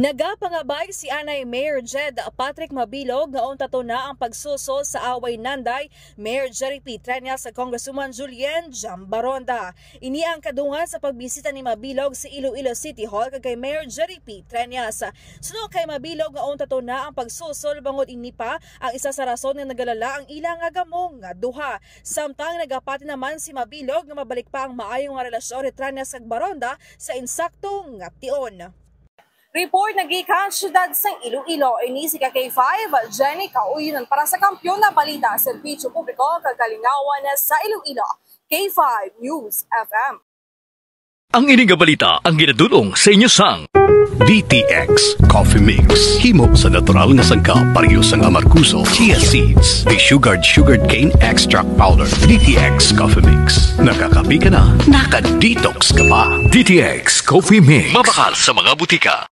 Nagapangabay si Anay Mayor Jed Patrick Mabilog ngaon tato na ang pagsuso sa away Nanday Mayor Jerry P. Treñas sa Congresswoman Julien Jambaronda. Ini ang kadungan sa pagbisita ni Mabilog sa Iloilo City Hall kay Mayor Jerry P. Treñas. Suno kay Mabilog ngaon tato na ang pagsusol bangod ini pa ang isa sa rason nga nagalala ang ilang nga gamong nga duha. Samtang nagapati naman si Mabilog nga mabalik pa ang maayong nga relasyon ni Treñas ug Baronda sa insaktong nga tion. Report nagikan siyudad sa Iloilo. Ini si K5, Jenny Kauyinan para sa Kampyon na Balita, Serbisyo Publiko, Kagalingawan sa Iloilo. K5 News FM. Ang ining balita ang ginadulong sa inyo sang DTX Coffee Mix. Himo sa natural nga sangka pareho sang amarkuso, chia seeds, sugared cane extract powder. DTX Coffee Mix. Nakakapi ka na, naka-detox ka pa. DTX Coffee Mix. Mabakal sa mga butika.